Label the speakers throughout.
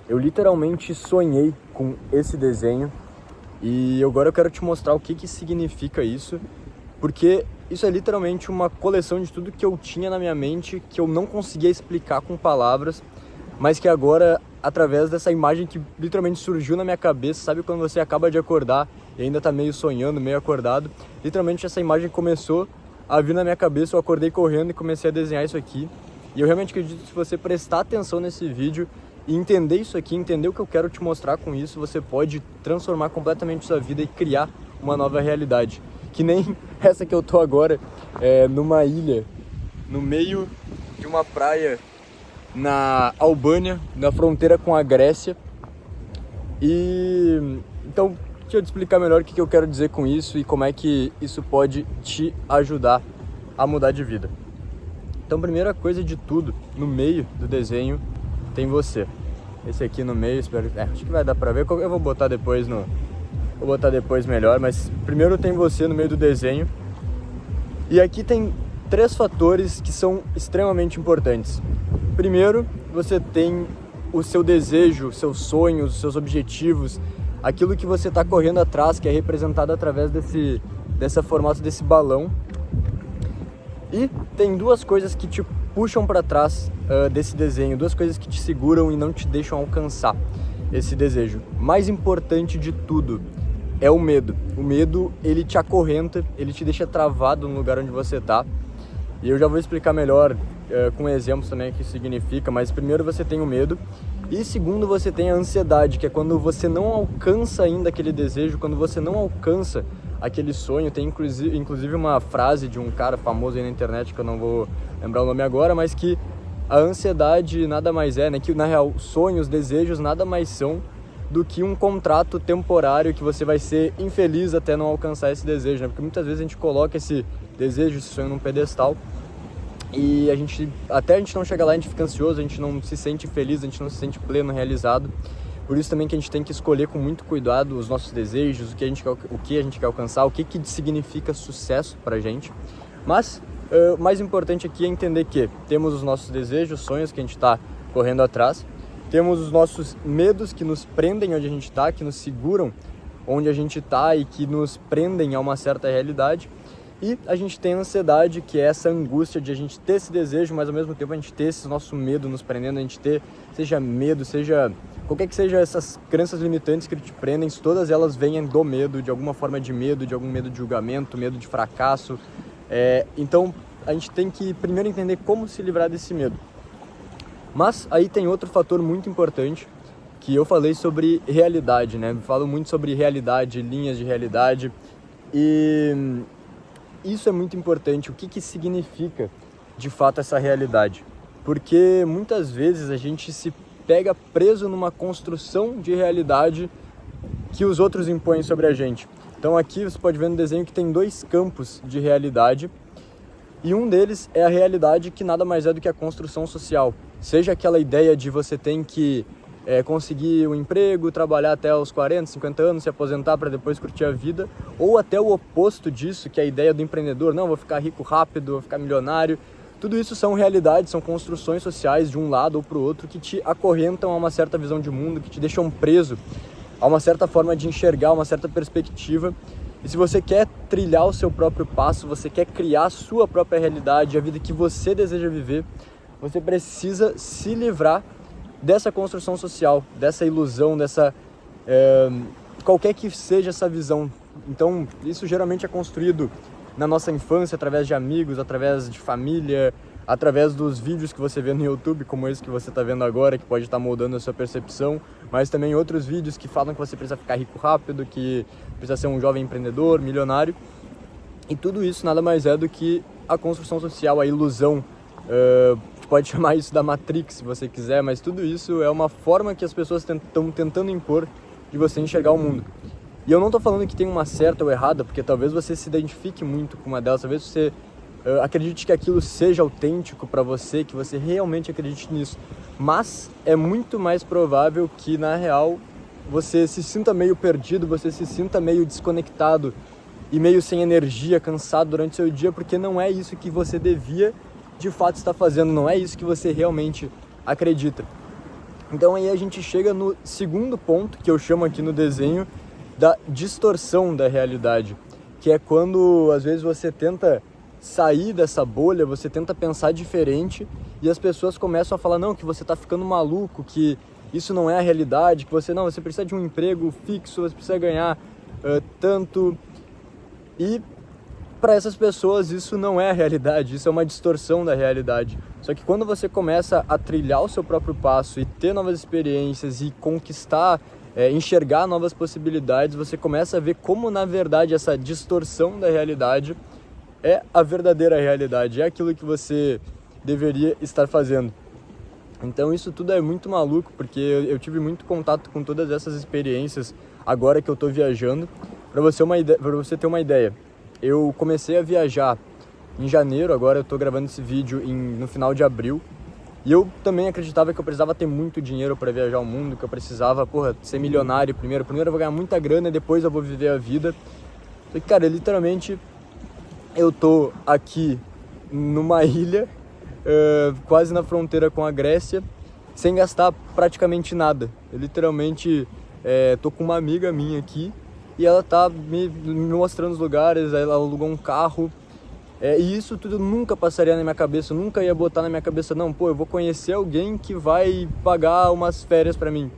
Speaker 1: Eu literalmente sonhei com esse desenho e agora eu quero te mostrar o que significa isso, porque isso é literalmente uma coleção de tudo que eu tinha na minha mente, que eu não conseguia explicar com palavras, mas que agora, através dessa imagem que literalmente surgiu na minha cabeça, sabe quando você acaba de acordar e ainda tá meio sonhando, meio acordado? Literalmente essa imagem começou a vir na minha cabeça, eu acordei correndo e comecei a desenhar isso aqui. E eu realmente acredito que se você prestar atenção nesse vídeo e entender isso aqui, entender o que eu quero te mostrar com isso, você pode transformar completamente sua vida e criar uma nova realidade. Que nem essa que eu tô agora, numa ilha, no meio de uma praia na Albânia, na fronteira com a Grécia. E então, deixa eu te explicar melhor o que eu quero dizer com isso e como é que isso pode te ajudar a mudar de vida. Então, primeira coisa de tudo, no meio do desenho tem você. Esse aqui no meio, espero, acho que vai dar pra ver, eu vou botar depois melhor, mas primeiro tem você no meio do desenho. E aqui tem 3 fatores que são extremamente importantes. Primeiro, você tem o seu desejo, seus sonhos, seus objetivos, aquilo que você está correndo atrás, que é representado através desse formato desse balão. E tem 2 coisas que te puxam para trás desse desenho, 2 coisas que te seguram e não te deixam alcançar esse desejo. Mais importante de tudo é o medo. O medo, ele te acorrenta, ele te deixa travado no lugar onde você está. E eu já vou explicar melhor com exemplos também o que isso significa, mas primeiro você tem o medo e segundo você tem a ansiedade, que é quando você não alcança ainda aquele desejo, quando você não alcança aquele sonho. Tem inclusive uma frase de um cara famoso aí na internet, que eu não vou lembrar o nome agora, mas que a ansiedade nada mais é, né, que na real sonhos, desejos nada mais são do que um contrato temporário que você vai ser infeliz até não alcançar esse desejo, né? Porque muitas vezes a gente coloca esse desejo, esse sonho num pedestal e até a gente não chegar lá, a gente fica ansioso, a gente não se sente feliz, a gente não se sente pleno, realizado. Por isso também que a gente tem que escolher com muito cuidado os nossos desejos, o que a gente quer alcançar, o que significa sucesso pra gente. Mas o mais importante aqui é entender que temos os nossos desejos, sonhos que a gente está correndo atrás, temos os nossos medos que nos prendem onde a gente está, que nos seguram onde a gente está e que nos prendem a uma certa realidade. E a gente tem a ansiedade, que é essa angústia de a gente ter esse desejo, mas ao mesmo tempo a gente ter esse nosso medo nos prendendo, a gente ter, seja medo, seja qualquer que seja essas crenças limitantes que te prendem, todas elas vêm do medo, de alguma forma de medo, de algum medo de julgamento, medo de fracasso. Então a gente tem que primeiro entender como se livrar desse medo. Mas aí tem outro fator muito importante, que eu falei sobre realidade, né? Eu falo muito sobre realidade, linhas de realidade, e isso é muito importante. O que significa de fato essa realidade? Porque muitas vezes a gente se pega preso numa construção de realidade que os outros impõem sobre a gente. Então aqui você pode ver no desenho que tem 2 campos de realidade, e um deles é a realidade que nada mais é do que a construção social. Seja aquela ideia de você tem que conseguir um emprego, trabalhar até os 40, 50 anos, se aposentar para depois curtir a vida, ou até o oposto disso, que é a ideia do empreendedor, não, vou ficar rico rápido, vou ficar milionário. Tudo isso são realidades, são construções sociais de um lado ou para o outro que te acorrentam a uma certa visão de mundo, que te deixam preso a uma certa forma de enxergar, uma certa perspectiva. E se você quer trilhar o seu próprio passo, você quer criar a sua própria realidade, a vida que você deseja viver, você precisa se livrar dessa construção social, dessa ilusão, qualquer que seja essa visão. Então, isso geralmente é construído na nossa infância, através de amigos, através de família, através dos vídeos que você vê no YouTube, como esse que você está vendo agora, que pode estar moldando a sua percepção, mas também outros vídeos que falam que você precisa ficar rico rápido, que precisa ser um jovem empreendedor, milionário. E tudo isso nada mais é do que a construção social, a ilusão. Pode chamar isso da Matrix, se você quiser, mas tudo isso é uma forma que as pessoas estão tentando impor de você enxergar o mundo. E eu não estou falando que tem uma certa ou errada, porque talvez você se identifique muito com uma delas, talvez você acredite que aquilo seja autêntico para você, que você realmente acredite nisso. Mas é muito mais provável que, na real, você se sinta meio perdido, você se sinta meio desconectado e meio sem energia, cansado durante o seu dia, porque não é isso que você devia de fato estar fazendo, não é isso que você realmente acredita. Então aí a gente chega no segundo ponto, que eu chamo aqui no desenho, da distorção da realidade, que é quando às vezes você tenta sair dessa bolha, você tenta pensar diferente e as pessoas começam a falar, não, que você tá ficando maluco, que isso não é a realidade, que você precisa de um emprego fixo, você precisa ganhar tanto. E para essas pessoas isso não é a realidade, isso é uma distorção da realidade. Só que quando você começa a trilhar o seu próprio passo e ter novas experiências e conquistar, enxergar novas possibilidades, você começa a ver como na verdade essa distorção da realidade é a verdadeira realidade, é aquilo que você deveria estar fazendo. Então isso tudo é muito maluco, porque eu tive muito contato com todas essas experiências agora que eu estou viajando. Para você ter uma ideia, eu comecei a viajar em janeiro, agora eu estou gravando esse vídeo no final de abril. E eu também acreditava que eu precisava ter muito dinheiro para viajar o mundo, que eu precisava, ser milionário primeiro. Primeiro eu vou ganhar muita grana e depois eu vou viver a vida. Só que, cara, literalmente eu tô aqui numa ilha, quase na fronteira com a Grécia, sem gastar praticamente nada. Eu literalmente tô com uma amiga minha aqui e ela tá me mostrando os lugares, ela alugou um carro. E isso tudo nunca passaria na minha cabeça, eu nunca ia botar na minha cabeça, não, eu vou conhecer alguém que vai pagar umas férias pra mim.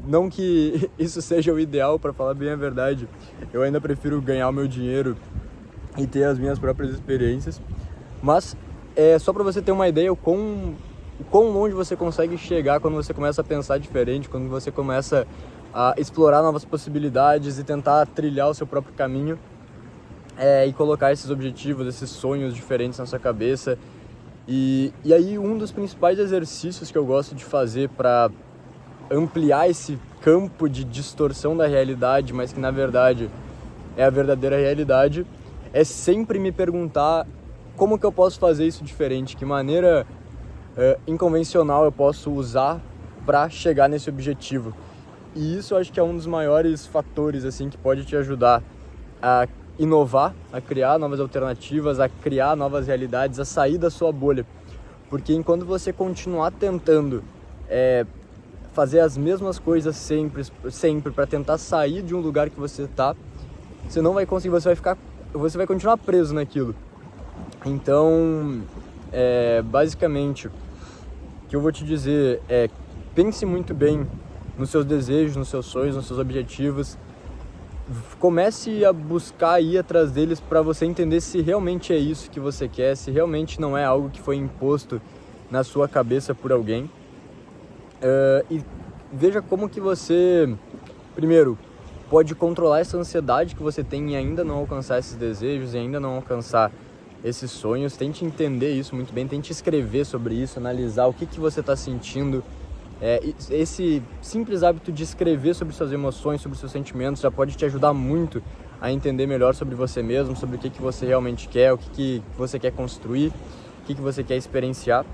Speaker 1: Não que isso seja o ideal, pra falar bem a verdade, eu ainda prefiro ganhar o meu dinheiro e ter as minhas próprias experiências, mas só pra você ter uma ideia o quão longe você consegue chegar quando você começa a pensar diferente, quando você começa a explorar novas possibilidades e tentar trilhar o seu próprio caminho. E colocar esses objetivos, esses sonhos diferentes na sua cabeça. E aí um dos principais exercícios que eu gosto de fazer para ampliar esse campo de distorção da realidade, mas que na verdade é a verdadeira realidade, é sempre me perguntar como que eu posso fazer isso diferente, que maneira inconvencional eu posso usar para chegar nesse objetivo. E isso eu acho que é um dos maiores fatores assim, que pode te ajudar a inovar, a criar novas alternativas, a criar novas realidades, a sair da sua bolha. Porque enquanto você continuar tentando fazer as mesmas coisas sempre para tentar sair de um lugar que você está, você não vai conseguir, você vai continuar preso naquilo. Então, basicamente, o que eu vou te dizer é: pense muito bem nos seus desejos, nos seus sonhos, nos seus objetivos. Comece a buscar ir atrás deles para você entender se realmente é isso que você quer, se realmente não é algo que foi imposto na sua cabeça por alguém. E veja como que você, primeiro, pode controlar essa ansiedade que você tem em ainda não alcançar esses desejos, e ainda não alcançar esses sonhos. Tente entender isso muito bem, tente escrever sobre isso, analisar o que você está sentindo. Esse simples hábito de escrever sobre suas emoções, sobre seus sentimentos, já pode te ajudar muito a entender melhor sobre você mesmo, sobre o que você realmente quer, o que você quer construir, o que você quer experienciar.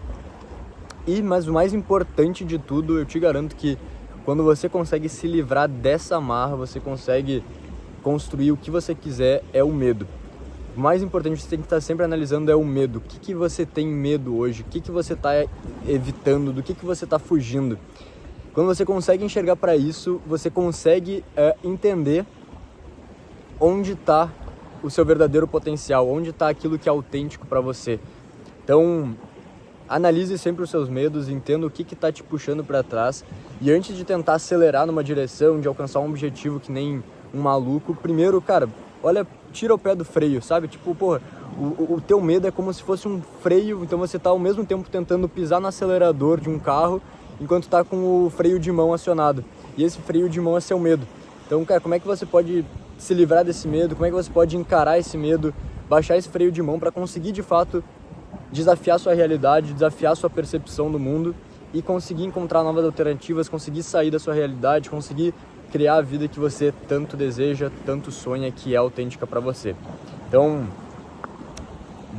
Speaker 1: Mas o mais importante de tudo, eu te garanto que quando você consegue se livrar dessa amarra, você consegue construir o que você quiser, é o medo. O mais importante que você tem que estar sempre analisando é o medo. O que você tem medo hoje? O que você está evitando? Do que você está fugindo? Quando você consegue enxergar para isso, você consegue entender onde está o seu verdadeiro potencial, onde está aquilo que é autêntico para você. Então, analise sempre os seus medos, entenda o que está te puxando para trás, e antes de tentar acelerar numa direção, de alcançar um objetivo que nem um maluco, primeiro, cara, tira o pé do freio, sabe? O teu medo é como se fosse um freio, então você tá ao mesmo tempo tentando pisar no acelerador de um carro, enquanto tá com o freio de mão acionado. E esse freio de mão é seu medo. Então, cara, como é que você pode se livrar desse medo? Como é que você pode encarar esse medo, baixar esse freio de mão para conseguir, de fato, desafiar sua realidade, desafiar sua percepção do mundo e conseguir encontrar novas alternativas, conseguir sair da sua realidade, conseguir criar a vida que você tanto deseja, tanto sonha, que é autêntica para você. Então,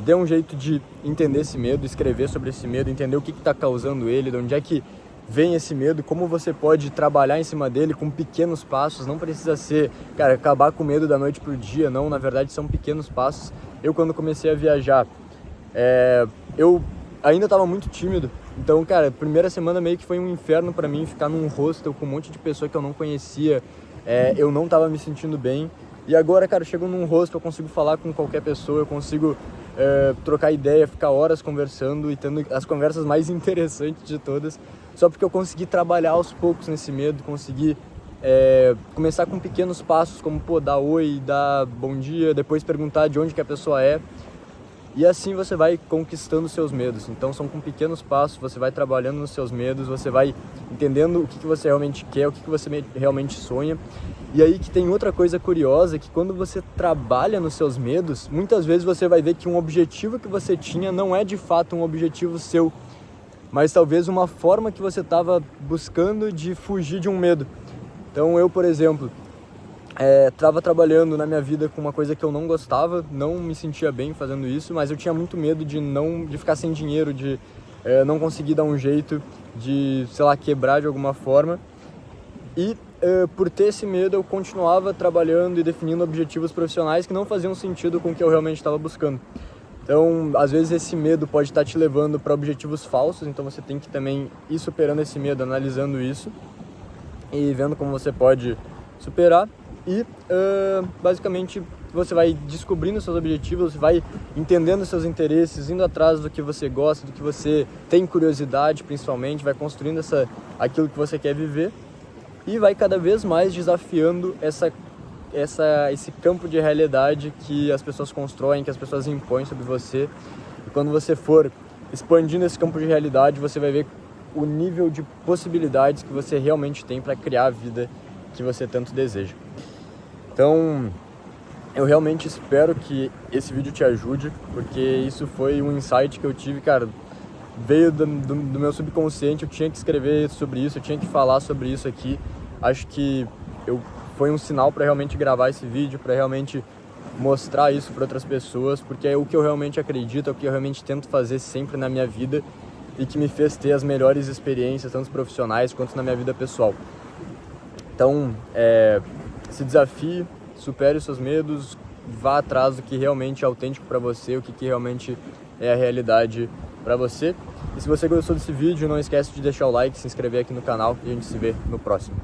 Speaker 1: dê um jeito de entender esse medo, escrever sobre esse medo, entender o que está causando ele, de onde é que vem esse medo, como você pode trabalhar em cima dele com pequenos passos. Não precisa ser, cara, acabar com o medo da noite pro dia, não, na verdade são pequenos passos. Eu, quando comecei a viajar, eu ainda tava muito tímido. Então, cara, a primeira semana meio que foi um inferno pra mim, ficar num hostel com um monte de pessoa que eu não conhecia. Eu não tava me sentindo bem. E agora, cara, eu chego num hostel, eu consigo falar com qualquer pessoa, eu consigo trocar ideia, ficar horas conversando e tendo as conversas mais interessantes de todas, só porque eu consegui trabalhar aos poucos nesse medo, consegui começar com pequenos passos, como dar oi, dar bom dia, depois perguntar de onde que a pessoa é. E assim você vai conquistando seus medos. Então são com pequenos passos, você vai trabalhando nos seus medos, você vai entendendo o que você realmente quer, o que você realmente sonha. E aí que tem outra coisa curiosa, que quando você trabalha nos seus medos, muitas vezes você vai ver que um objetivo que você tinha não é de fato um objetivo seu, mas talvez uma forma que você estava buscando de fugir de um medo. Então eu, por exemplo, estava trabalhando na minha vida com uma coisa que eu não gostava, não me sentia bem fazendo isso, mas eu tinha muito medo de ficar sem dinheiro, de não conseguir dar um jeito, de, sei lá, quebrar de alguma forma. E por ter esse medo eu continuava trabalhando e definindo objetivos profissionais que não faziam sentido com o que eu realmente estava buscando. Então, às vezes esse medo pode estar te levando para objetivos falsos, então você tem que também ir superando esse medo, analisando isso e vendo como você pode superar. E basicamente você vai descobrindo seus objetivos, você vai entendendo seus interesses, indo atrás do que você gosta, do que você tem curiosidade principalmente, vai construindo aquilo que você quer viver e vai cada vez mais desafiando esse campo de realidade que as pessoas constroem, que as pessoas impõem sobre você. E quando você for expandindo esse campo de realidade, você vai ver o nível de possibilidades que você realmente tem para criar a vida que você tanto deseja. Então, eu realmente espero que esse vídeo te ajude, porque isso foi um insight que eu tive, cara, veio do meu subconsciente, eu tinha que escrever sobre isso, eu tinha que falar sobre isso aqui. Acho que foi um sinal para realmente gravar esse vídeo, para realmente mostrar isso para outras pessoas, porque é o que eu realmente acredito, é o que eu realmente tento fazer sempre na minha vida e que me fez ter as melhores experiências, tanto profissionais quanto na minha vida pessoal. Então, se desafie, supere os seus medos, vá atrás do que realmente é autêntico para você, o que realmente é a realidade para você. E se você gostou desse vídeo, não esquece de deixar o like, se inscrever aqui no canal e a gente se vê no próximo.